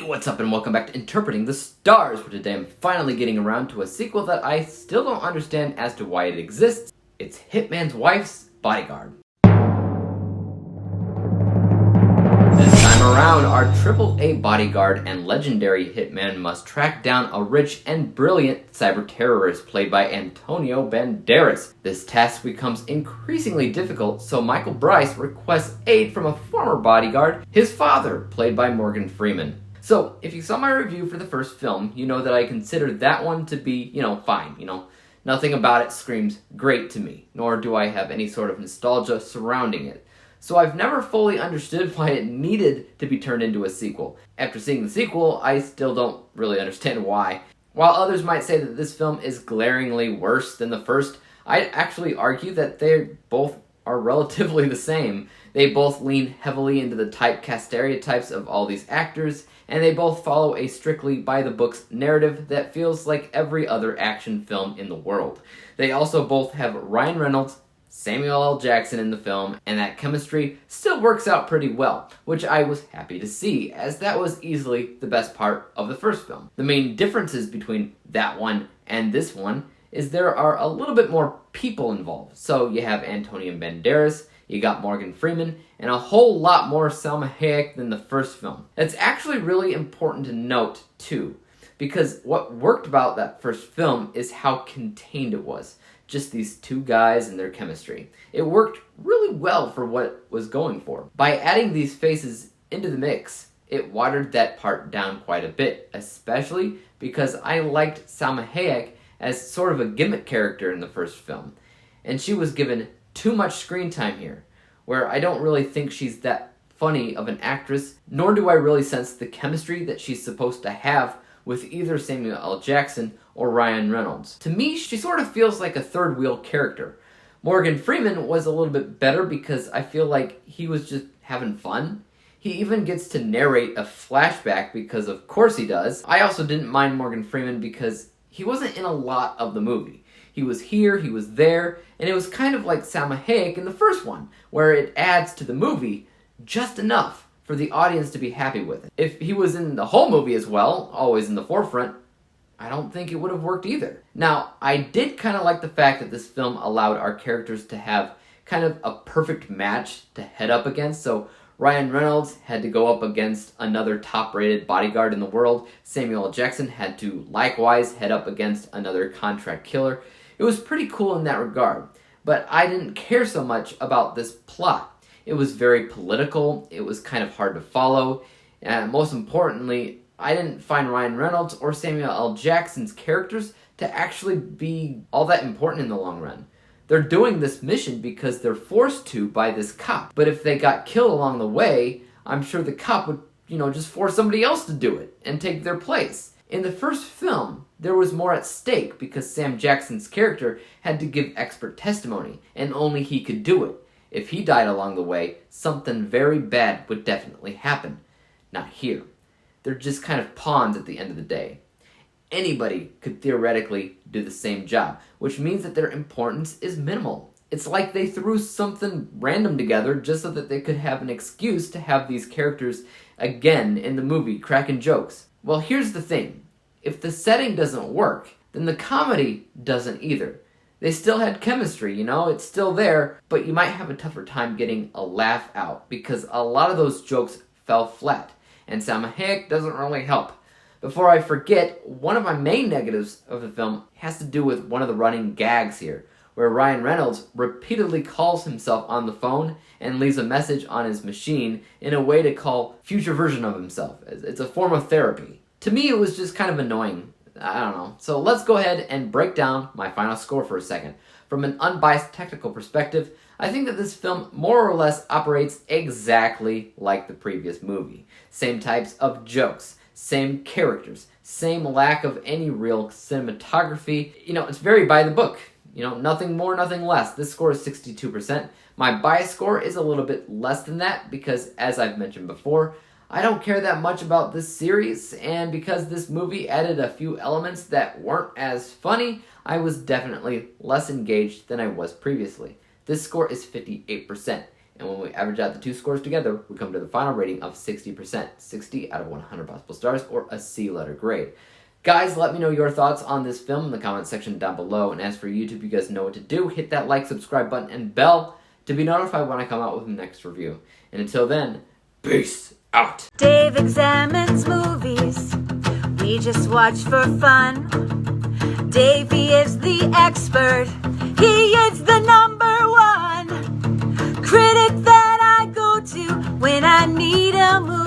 What's up and welcome back to Interpreting the Stars, where today I'm finally getting around to a sequel that I still don't understand as to why it exists. It's Hitman's Wife's Bodyguard. This time around, our AAA bodyguard and legendary hitman must track down a rich and brilliant cyber terrorist played by Antonio Banderas. This task becomes increasingly difficult, so Michael Bryce requests aid from a former bodyguard, his father, played by Morgan Freeman. So, if you saw my review for the first film, you know that I considered that one to be, fine, Nothing about it screams great to me, nor do I have any sort of nostalgia surrounding it. So I've never fully understood why it needed to be turned into a sequel. After seeing the sequel, I still don't really understand why. While others might say that this film is glaringly worse than the first, I'd actually argue that they both are relatively the same. They both lean heavily into the typecast stereotypes of all these actors, and they both follow a strictly by-the-books narrative that feels like every other action film in the world. They also both have Ryan Reynolds, Samuel L. Jackson in the film, and that chemistry still works out pretty well, which I was happy to see, as that was easily the best part of the first film. The main differences between that one and this one is there are a little bit more people involved. So you have Antonio Banderas, you got Morgan Freeman, and a whole lot more Salma Hayek than the first film. It's actually really important to note, too, because what worked about that first film is how contained it was. Just these two guys and their chemistry. It worked really well for what it was going for. By adding these faces into the mix, it watered that part down quite a bit, especially because I liked Salma Hayek as sort of a gimmick character in the first film. And she was given too much screen time here, where I don't really think she's that funny of an actress, nor do I really sense the chemistry that she's supposed to have with either Samuel L. Jackson or Ryan Reynolds. To me, she sort of feels like a third-wheel character. Morgan Freeman was a little bit better because I feel like he was just having fun. He even gets to narrate a flashback because of course he does. I also didn't mind Morgan Freeman because he wasn't in a lot of the movie. He was here, he was there, and it was kind of like Salma Hayek in the first one, where it adds to the movie just enough for the audience to be happy with it. If he was in the whole movie as well, always in the forefront, I don't think it would have worked either. Now, I did kind of like the fact that this film allowed our characters to have kind of a perfect match to head up against. So Ryan Reynolds had to go up against another top-rated bodyguard in the world. Samuel L. Jackson had to likewise head up against another contract killer. It was pretty cool in that regard, but I didn't care so much about this plot. It was very political, it was kind of hard to follow, and most importantly, I didn't find Ryan Reynolds or Samuel L. Jackson's characters to actually be all that important in the long run. They're doing this mission because they're forced to by this cop, but if they got killed along the way, I'm sure the cop would, just force somebody else to do it and take their place. In the first film, there was more at stake because Sam Jackson's character had to give expert testimony, and only he could do it. If he died along the way, something very bad would definitely happen. Not here. They're just kind of pawns at the end of the day. Anybody could theoretically do the same job, which means that their importance is minimal. It's like they threw something random together just so that they could have an excuse to have these characters again in the movie cracking jokes. Well, here's the thing. If the setting doesn't work, then the comedy doesn't either. They still had chemistry, it's still there, but you might have a tougher time getting a laugh out because a lot of those jokes fell flat, and Salma Hayek doesn't really help. Before I forget, one of my main negatives of the film has to do with one of the running gags here, where Ryan Reynolds repeatedly calls himself on the phone and leaves a message on his machine in a way to call future version of himself. It's a form of therapy. To me, it was just kind of annoying. I don't know. So let's go ahead and break down my final score for a second. From an unbiased technical perspective, I think that this film more or less operates exactly like the previous movie. Same types of jokes, same characters, same lack of any real cinematography. It's very by the book. Nothing more, nothing less. This score is 62%. My bias score is a little bit less than that because, as I've mentioned before, I don't care that much about this series, and because this movie added a few elements that weren't as funny, I was definitely less engaged than I was previously. This score is 58%. And when we average out the two scores together, we come to the final rating of 60%, 60 out of 100 possible stars, or a C letter grade. Guys, let me know your thoughts on this film in the comment section down below. And as for YouTube, you guys know what to do. Hit that like, subscribe button, and bell to be notified when I come out with the next review. And until then, peace out. Dave examines movies we just watch for fun. Davey is the expert. He is the #1 critic that I go to when I need a movie.